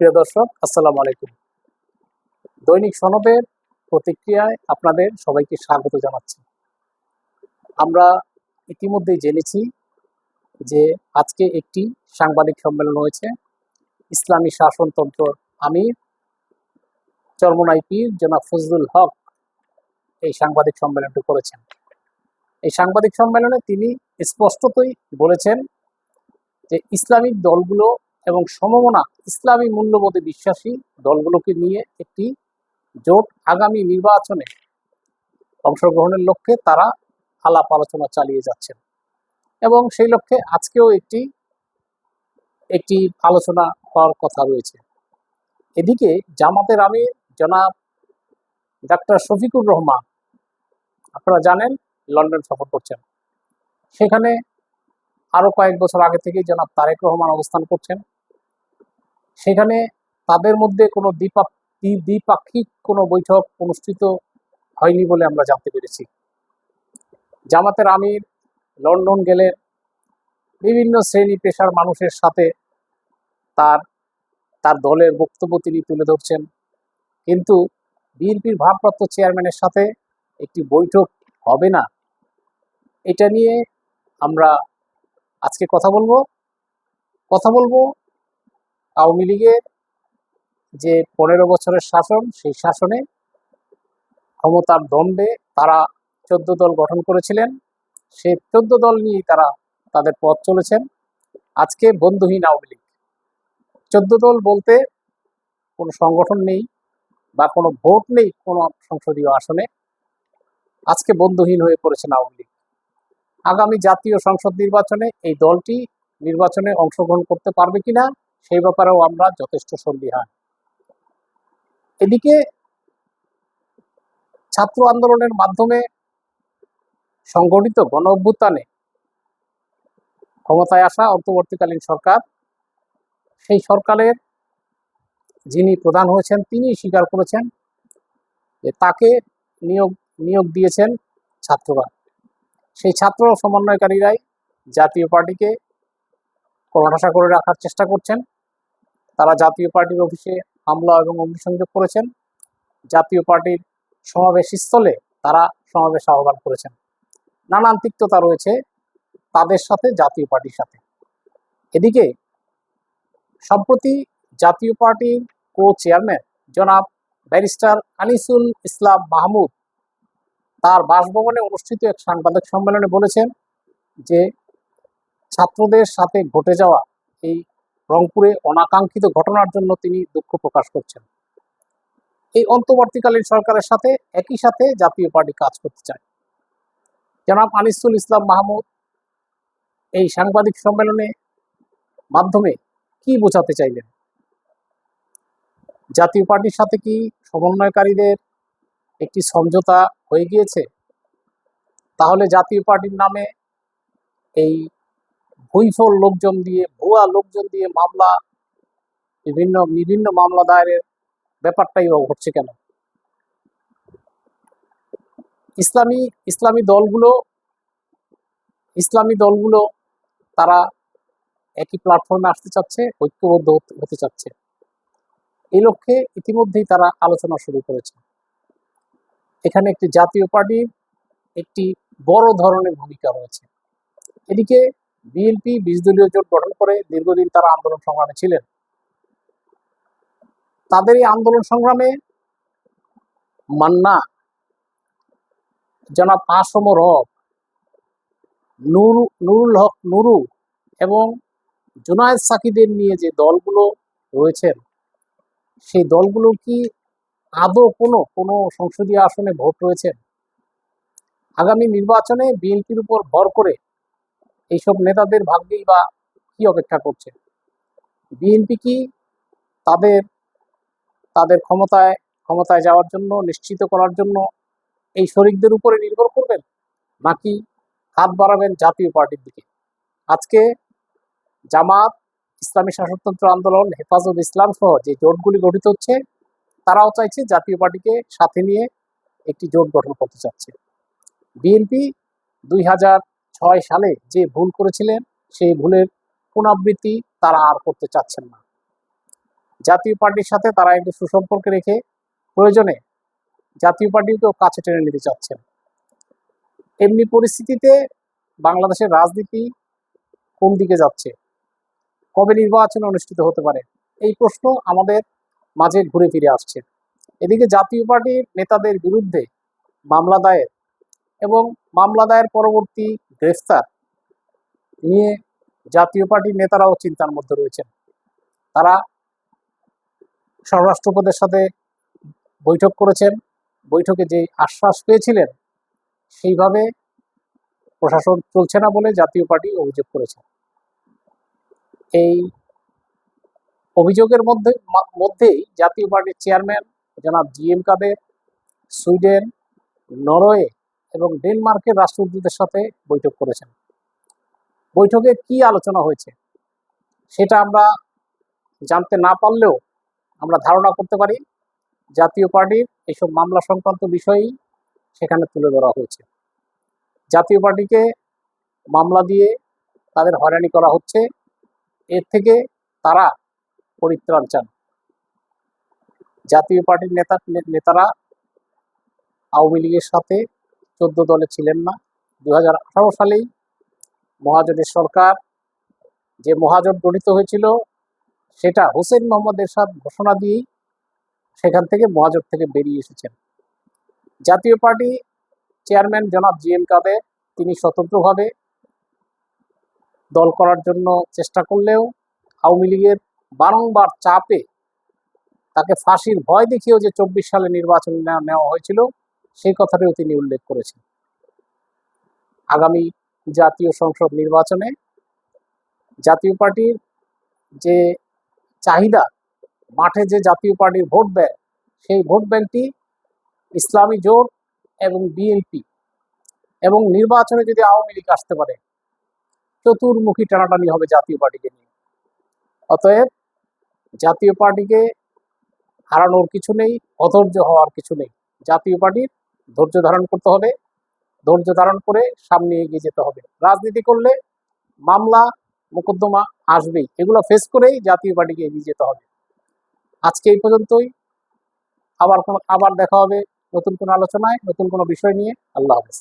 প্রিয় দর্শক, আসসালামু আলাইকুম। দৈনিক সনদের প্রতিক্রিয়ায় আপনাদের সবাইকে স্বাগত জানাচ্ছি। আমরা ইতিমধ্যেই জেনেছি যে আজকে একটি সাংবাদিক সম্মেলন হয়েছে। ইসলামী শাসনতন্ত্র আমির চরমোনাই পীর জনাব ফজলুল হক এই সাংবাদিক সম্মেলনটি করেছেন। এই সাংবাদিক সম্মেলনে তিনি স্পষ্টতই বলেছেন যে ইসলামিক দলগুলো এবং সমমনা ইসলামী মূল্যবোধে বিশ্বাসী দলগুলোকে নিয়ে একটি জোট আগামী নির্বাচনে অংশগ্রহণের লক্ষ্যে তারা আলাপ আলোচনা চালিয়ে যাচ্ছেন এবং সেই লক্ষ্যে আজকেও একটি আলোচনা হওয়ার কথা রয়েছে। এদিকে জামাতের আমির জনাব ডাক্তার শফিকুর রহমান, আপনারা জানেন, লন্ডন সফর করছেন। সেখানে আরো কয়েক বছর আগে থেকেই জনাব তারেক রহমান অবস্থান করছেন। সেখানে তাদের মধ্যে কোনো দ্বিপাক্ষিক কোনো বৈঠক অনুষ্ঠিত হয়নি বলে আমরা জানতে পেরেছি। জামাতের আমির লন্ডন গেলে বিভিন্ন শ্রেণী পেশার মানুষের সাথে তার দলের বক্তব্য তিনি তুলে ধরছেন, কিন্তু বিএনপির ভারপ্রাপ্ত চেয়ারম্যানের সাথে একটি বৈঠক হবে না, এটা নিয়ে আমরা আজকে কথা বলবো আওয়ামী লীগের যে 15 বছরের শাসন, সেই শাসনে ক্ষমতার দম্ভে তারা 14 দল গঠন করেছিলেন। সেই 14 দল নিয়েই তারা তাদের পথ চলেছেন। আজকে বন্ধুহীন আওয়ামী লীগ। 14 দল বলতে কোনো সংগঠন নেই বা কোনো ভোট নেই কোনো সংসদীয় আসনে। আজকে বন্ধুহীন হয়ে পড়েছেন আওয়ামী লীগ। আগামী জাতীয় সংসদ নির্বাচনে এই দলটি নির্বাচনে অংশগ্রহণ করতে পারবে কিনা সেই ব্যাপারেও আমরা যথেষ্ট সন্দিহান। এদিকে ছাত্র আন্দোলনের মাধ্যমে সংগঠিত গণ অভ্যুত্থানে ক্ষমতায় আসা অন্তর্বর্তীকালীন সরকার, সেই সরকারের যিনি প্রধান হয়েছেন তিনি স্বীকার করেছেন যে তাকে নিয়োগ দিয়েছেন ছাত্ররা। সেই ছাত্র সমন্বয়কারীরাই জাতীয় পার্টিকে কোণঠাসা করে রাখার চেষ্টা করছেন। তারা জাতীয় পার্টির অফিসে হামলা এবং অগ্নিসংযোগ করেছেন। জাতীয় পার্টির সমাবেশ স্থলে তারা সমাবেশ আহ্বান করেছেন। নানান তিক্ততা রয়েছে তাদের সাথে, জাতীয় পার্টির সাথে। এদিকে সম্প্রতি জাতীয় পার্টির কো চেয়ারম্যান জনাব ব্যারিস্টার আনিসুল ইসলাম মাহমুদ তার বাসভবনে অনুষ্ঠিত এক সাংবাদিক সম্মেলনে বলেছেন যে ছাত্রদের সাথে ঘটে যাওয়া এই রংপুরে অনাকাঙ্ক্ষিত ঘটনার জন্য তিনি দুঃখ প্রকাশ করছেন। এই অন্তর্বর্তীকালীন সরকারের সাথে একই সাথে জাতীয় পার্টি কাজ করতে চায়। জনাব আনিসুল ইসলাম মাহমুদ এই সাংবাদিক সম্মেলনে মাধ্যমে কি বোঝাতে চাইলেন? জাতীয় পার্টির সাথে কি সমন্বয়কারীদের একটি সমঝোতা হয়ে গিয়েছে? তাহলে জাতীয় পার্টির নামে এই ভুইফল লোকজন দিয়ে, ভুয়া লোকজন দিয়ে বিভিন্ন মামলা দায়েরের ব্যাপারটাই ঘটছে কেন? ইসলামী দলগুলো তারা একই প্ল্যাটফর্মে আসতে চাচ্ছে, ঐক্যবদ্ধ হতে চাচ্ছে। এই লক্ষ্যে ইতিমধ্যেই তারা আলোচনা শুরু করেছে। এখানে একটি জাতীয় পার্টির একটি বড় ধরনের ভূমিকা রয়েছে। এদিকে বিএনপি 20 দলীয় জোট গঠন করে দীর্ঘদিন তারা আন্দোলন সংগ্রামে ছিলেন। তাদের এই আন্দোলন সংগ্রামে মান্না, জনাব আসম রব, নুরুল হক নুরু এবং জুনায়েদ সাকিদের নিয়ে যে দলগুলো রয়েছেন, সেই দলগুলো কি আদৌ কোনো সংসদীয় আসনে ভোট রয়েছেন? আগামী নির্বাচনে বিএনপির উপর ভর করে এইসব নেতাদের ভাগ্যেই বা কি অপেক্ষা করছে? বিএনপি কি তাদের ক্ষমতায় যাওয়ার জন্য, নিশ্চিত করার জন্য এই শরিকদের উপরে নির্ভর করবেন, নাকি হাত বাড়াবেন জাতীয় পার্টির দিকে? আজকে জামাত, ইসলামী শাসনতন্ত্র আন্দোলন, হেফাজত ইসলাম সহ যে জোটগুলি গঠিত হচ্ছে, তারাও চাইছে জাতীয় পার্টিকে সাথে নিয়ে একটি জোট গঠন করতে চাচ্ছে। বিএনপি 2006 সালে যে ভুল করেছিলেন, সেই ভুলের পুনরাবৃত্তি তারা আর করতে চাচ্ছেন না। জাতীয় পার্টির সাথে তারা একটু সুসম্পর্ক রেখে প্রয়োজনে জাতীয় পার্টিকেও কাছে টেনে নিতে চাচ্ছেন। এমনি পরিস্থিতিতে বাংলাদেশের রাজনীতি কোন দিকে যাচ্ছে, কবে নির্বাচন অনুষ্ঠিত হতে পারে, এই প্রশ্ন আমাদের মাঝে ঘুরে ফিরে আসছে। এদিকে জাতীয় পার্টির নেতাদের বিরুদ্ধে মামলা দায়ের এবং মামলা দায়ের পরবর্তী গ্রেফতার নিয়ে জাতীয় পার্টির নেতারাও চিন্তার মধ্যে রয়েছেন। তারা স্বরাষ্ট্র উপদেষ্টার সাথে বৈঠক করেছেন, বৈঠকে যে আশ্বাস পেয়েছিলেন সেইভাবে প্রশাসন চলছে না বলে জাতীয় পার্টি অভিযোগ করেছে। এই অভিযোগের মধ্যেই জাতীয় পার্টির চেয়ারম্যান জনাব জিএম কাদের সুইডেন, নরওয়ে এবং ডেনমার্কের রাষ্ট্রদূতদের সাথে বৈঠক করেছেন। বৈঠকে কি আলোচনা হয়েছে সেটা আমরা জানতে না পারলেও আমরা ধারণা করতে পারি জাতীয় পার্টির এইসব মামলা সংক্রান্ত বিষয়ই সেখানে তুলে ধরা হয়েছে। জাতীয় পার্টিকে মামলা দিয়ে তাদের হয়রানি করা হচ্ছে, এর থেকে তারা পরিত্রাণ চান। জাতীয় পার্টির নেতারা আওয়ামী লীগের সাথে 14 দলে ছিলেন না। 2018 সালেই মহাজোটের সরকার, যে মহাজোট গঠিত হয়েছিল সেটা হোসেন মোহাম্মদ এরশাদ ঘোষণা দিয়েই সেখান থেকে মহাজোট থেকে বেরিয়ে এসেছেন। জাতীয় পার্টি চেয়ারম্যান জনাব জিএম কাদের তিনি স্বতন্ত্রভাবে দল করার জন্য চেষ্টা করলেও আওয়ামী লীগের বারংবার চাপে তাকে ফাঁসির ভয় দেখিয়েও যে 24 সালে নির্বাচন নেওয়া হয়েছিল সেই কথাটিও তিনি উল্লেখ করেছেন। আগামী জাতীয় সংসদ নির্বাচনে জাতীয় পার্টির যে চাহিদা, মাঠে যে জাতীয় পার্টির ভোট ব্যাংক, সেই ভোট ব্যাংকটি ইসলামী জোট এবং বিএনপি এবং নির্বাচনে যদি আওয়ামী লীগ আসতে পারে চতুর্মুখী টানাটানি হবে জাতীয় পার্টিকে নিয়ে। অতএব জাতীয় পার্টিকে হারানোর কিছু নেই, অধৈর্য হওয়ার কিছু নেই। জাতীয় পার্টির ধৈর্য ধারণ করতে হবে, ধৈর্য ধারণ করে সামনে এগিয়ে যেতে হবে। রাজনীতি করলে মামলা মোকদ্দমা আসবেই, এগুলো ফেস করেই জাতীয় পার্টিকে এগিয়ে যেতে হবে। আজকে এই পর্যন্তই, আবার দেখা হবে নতুন কোনো আলোচনায়, নতুন কোনো বিষয় নিয়ে। আল্লাহ হাফেজ।